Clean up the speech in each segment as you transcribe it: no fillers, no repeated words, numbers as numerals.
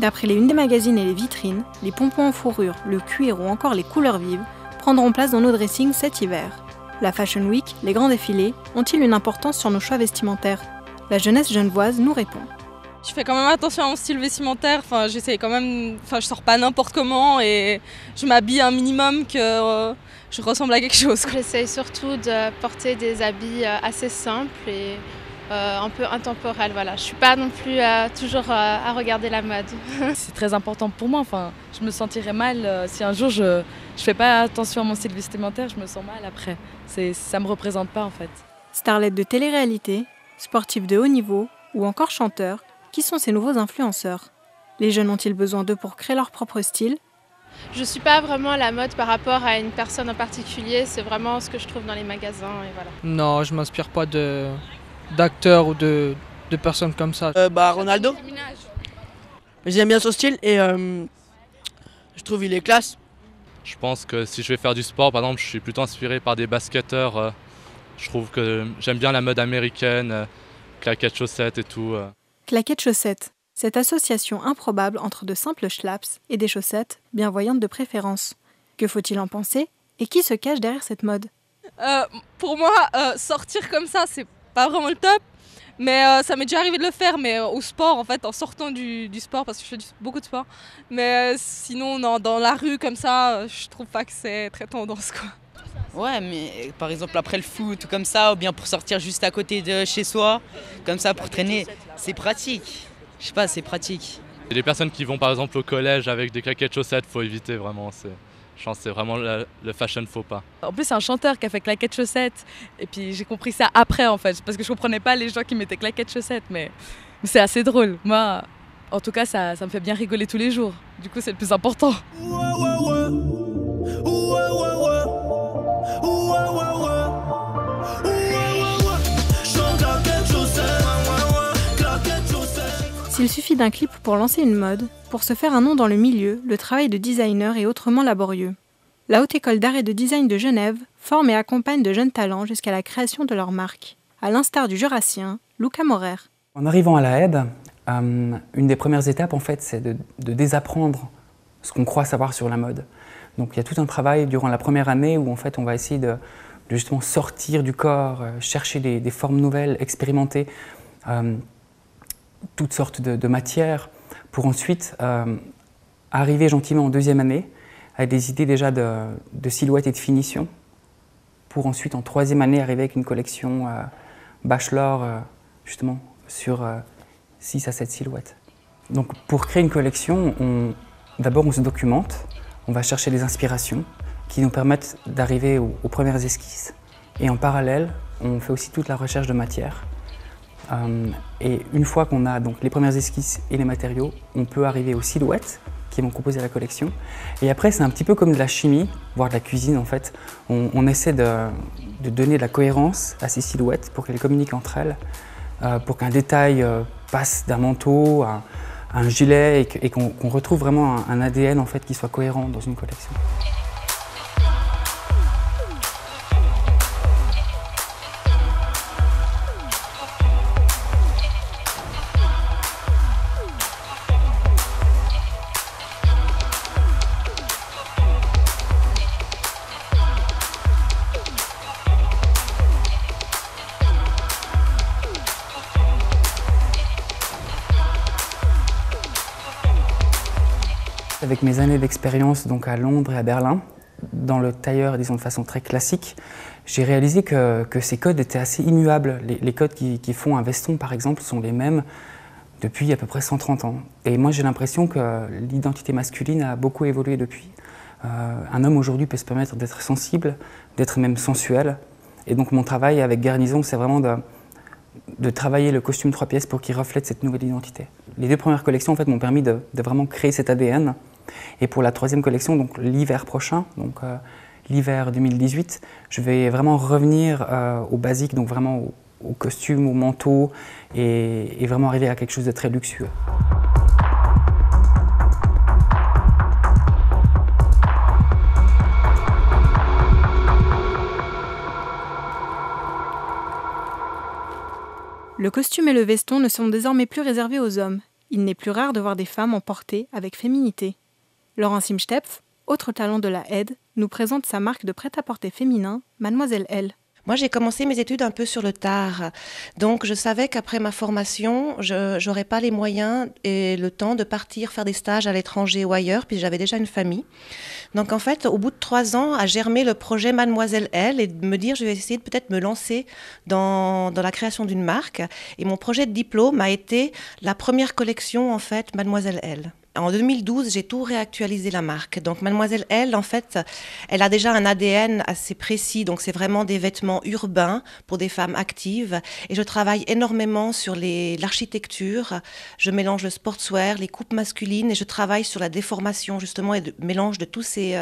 D'après les unes des magazines et les vitrines, les pompons en fourrure, le cuir ou encore les couleurs vives prendront place dans nos dressings cet hiver. La Fashion Week, les grands défilés, ont-ils une importance sur nos choix vestimentaires? La jeunesse genevoise nous répond. Je fais quand même attention à mon style vestimentaire, j'essaie quand même, je sors pas n'importe comment et je m'habille un minimum que je ressemble à quelque chose. J'essaie surtout de porter des habits assez simples et un peu intemporels. Voilà. Je suis pas non plus toujours à regarder la mode. C'est très important pour moi, je me sentirais mal si un jour je fais pas attention à mon style vestimentaire, je me sens mal après. Ça me représente pas en fait. Starlette de télé-réalité, sportive de haut niveau ou encore chanteur, qui sont ces nouveaux influenceurs? Les jeunes ont-ils besoin d'eux pour créer leur propre style? Je suis pas vraiment à la mode par rapport à une personne en particulier, c'est vraiment ce que je trouve dans les magasins et voilà. Non, je m'inspire pas d'acteurs ou de personnes comme ça. Ronaldo. J'aime bien son style et je trouve il est classe. Je pense que si je vais faire du sport, par exemple, je suis plutôt inspiré par des basketteurs. Je trouve que j'aime bien la mode américaine, claquettes, chaussettes et tout. Claquettes chaussettes, cette association improbable entre de simples schlaps et des chaussettes bienvoyantes de préférence. Que faut-il en penser et qui se cache derrière cette mode? Pour moi, sortir comme ça, c'est pas vraiment le top. Mais ça m'est déjà arrivé de le faire, mais au sport, en fait, en sortant du sport, parce que je fais beaucoup de sport. Mais sinon, dans la rue, comme ça, je trouve pas que c'est très tendance, quoi. Ouais, mais par exemple après le foot ou comme ça, ou bien pour sortir juste à côté de chez soi, comme ça pour traîner, c'est pratique. Je sais pas, c'est pratique. Et les personnes qui vont par exemple au collège avec des claquettes chaussettes, faut éviter vraiment. Je pense que c'est vraiment le fashion faux pas. En plus c'est un chanteur qui a fait claquettes chaussettes et puis j'ai compris ça après en fait, parce que je comprenais pas les gens qui mettaient claquettes chaussettes, mais c'est assez drôle. Moi, en tout cas, ça me fait bien rigoler tous les jours. Du coup, c'est le plus important. S'il suffit d'un clip pour lancer une mode, pour se faire un nom dans le milieu, le travail de designer est autrement laborieux. La Haute École d'Art et de Design de Genève forme et accompagne de jeunes talents jusqu'à la création de leur marque, à l'instar du Jurassien, Luca Morer. En arrivant à la HED, une des premières étapes, en fait, c'est de désapprendre ce qu'on croit savoir sur la mode. Donc il y a tout un travail durant la première année où en fait, on va essayer de justement sortir du corps, chercher des formes nouvelles, expérimenter toutes sortes de matières pour ensuite arriver gentiment en deuxième année avec des idées déjà de silhouette et de finition pour ensuite en troisième année arriver avec une collection bachelor justement sur 6 à 7 silhouettes. Donc pour créer une collection, d'abord on se documente, on va chercher des inspirations qui nous permettent d'arriver aux premières esquisses et en parallèle on fait aussi toute la recherche de matière. Et une fois qu'on a donc les premières esquisses et les matériaux, on peut arriver aux silhouettes qui vont composer la collection. Et après, c'est un petit peu comme de la chimie, voire de la cuisine en fait. On essaie de donner de la cohérence à ces silhouettes pour qu'elles communiquent entre elles, pour qu'un détail passe d'un manteau à un gilet et qu'on retrouve vraiment un ADN en fait qui soit cohérent dans une collection. Avec mes années d'expérience donc à Londres et à Berlin, dans le tailleur, disons de façon très classique, j'ai réalisé que ces codes étaient assez immuables. Les codes qui font un veston, par exemple, sont les mêmes depuis à peu près 130 ans. Et moi, j'ai l'impression que l'identité masculine a beaucoup évolué depuis. Un homme aujourd'hui peut se permettre d'être sensible, d'être même sensuel. Et donc mon travail avec Garnison, c'est vraiment de travailler le costume 3 pièces pour qu'il reflète cette nouvelle identité. Les 2 premières collections en fait, m'ont permis de vraiment créer cet ADN. Et pour la 3e collection, donc l'hiver prochain, donc l'hiver 2018, je vais vraiment revenir aux basiques, donc vraiment au costume, au manteau, et vraiment arriver à quelque chose de très luxueux. Le costume et le veston ne sont désormais plus réservés aux hommes. il n'est plus rare de voir des femmes en porter avec féminité. Laurence Imstepf, autre talent de la aide, nous présente sa marque de prêt-à-porter féminin, Mademoiselle L. Moi, j'ai commencé mes études un peu sur le tard. Donc, je savais qu'après ma formation, je n'aurais pas les moyens et le temps de partir faire des stages à l'étranger ou ailleurs, puis j'avais déjà une famille. Donc, en fait, au bout de 3 ans, a germé le projet Mademoiselle L et de me dire, je vais essayer de peut-être me lancer dans la création d'une marque. Et mon projet de diplôme a été la première collection, en fait, Mademoiselle L. En 2012, j'ai tout réactualisé la marque. Donc Mademoiselle L, en fait, elle a déjà un ADN assez précis. Donc c'est vraiment des vêtements urbains pour des femmes actives. Et je travaille énormément sur l'architecture. Je mélange le sportswear, les coupes masculines et je travaille sur la déformation justement et le mélange de tous ces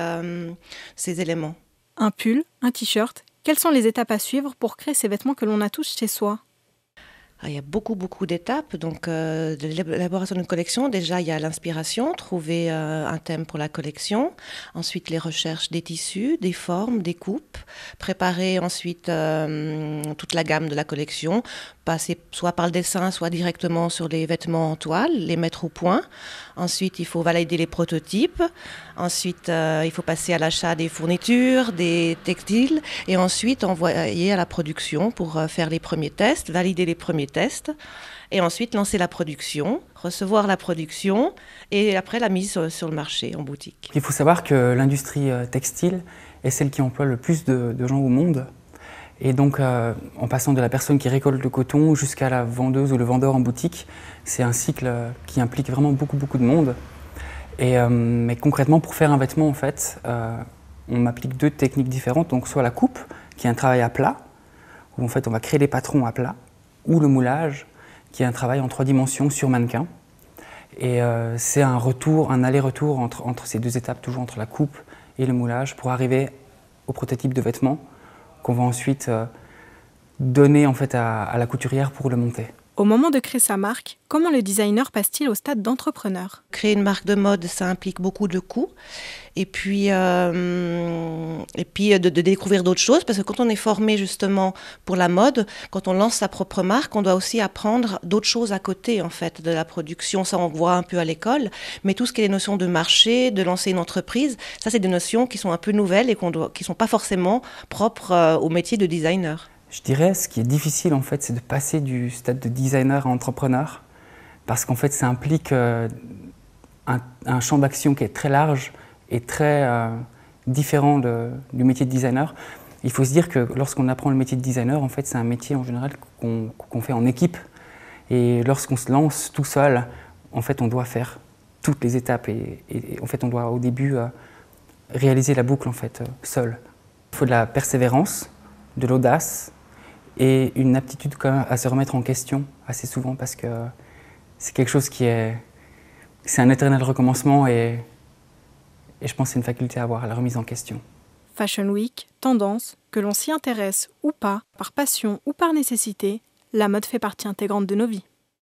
éléments. Un pull, un t-shirt, quelles sont les étapes à suivre pour créer ces vêtements que l'on a tous chez soi ? Il y a beaucoup d'étapes. Donc, de l'élaboration d'une collection, déjà, il y a l'inspiration, trouver un thème pour la collection. Ensuite, les recherches des tissus, des formes, des coupes. Préparer ensuite toute la gamme de la collection. Passer soit par le dessin, soit directement sur les vêtements en toile, les mettre au point. Ensuite, il faut valider les prototypes. Ensuite, il faut passer à l'achat des fournitures, des textiles. Et ensuite, envoyer à la production pour faire les premiers tests, valider les premiers tests. Et ensuite, lancer la production, recevoir la production et après la mise sur le marché, en boutique. Il faut savoir que l'industrie textile est celle qui emploie le plus de gens au monde. Et donc, en passant de la personne qui récolte le coton jusqu'à la vendeuse ou le vendeur en boutique, c'est un cycle qui implique vraiment beaucoup de monde. Mais concrètement, pour faire un vêtement, en fait, on applique 2 techniques différentes. Donc, soit la coupe, qui est un travail à plat, où en fait on va créer des patrons à plat, ou le moulage, qui est un travail en 3 dimensions sur mannequin. Et c'est un aller-retour entre ces 2 étapes, toujours entre la coupe et le moulage, pour arriver au prototype de vêtement qu'on va ensuite donner en fait à la couturière pour le monter. Au moment de créer sa marque, comment le designer passe-t-il au stade d'entrepreneur ? Créer une marque de mode, ça implique beaucoup de coûts. Et puis de découvrir d'autres choses, parce que quand on est formé justement pour la mode, quand on lance sa propre marque, on doit aussi apprendre d'autres choses à côté en fait de la production. Ça, on voit un peu à l'école, mais tout ce qui est les notions de marché, de lancer une entreprise, ça c'est des notions qui sont un peu nouvelles et qui ne sont pas forcément propres au métier de designer. Je dirais, ce qui est difficile en fait, c'est de passer du stade de designer à entrepreneur, parce qu'en fait, ça implique un champ d'action qui est très large et très différent du métier de designer. Il faut se dire que lorsqu'on apprend le métier de designer, en fait, c'est un métier en général qu'on fait en équipe. Et lorsqu'on se lance tout seul, en fait, on doit faire toutes les étapes et en fait, on doit au début réaliser la boucle en fait, seul. Il faut de la persévérance, de l'audace et une aptitude quand même à se remettre en question assez souvent, parce que c'est quelque chose c'est un éternel recommencement et je pense que c'est une faculté à avoir, la remise en question. Fashion Week, tendance, que l'on s'y intéresse ou pas, par passion ou par nécessité, la mode fait partie intégrante de nos vies.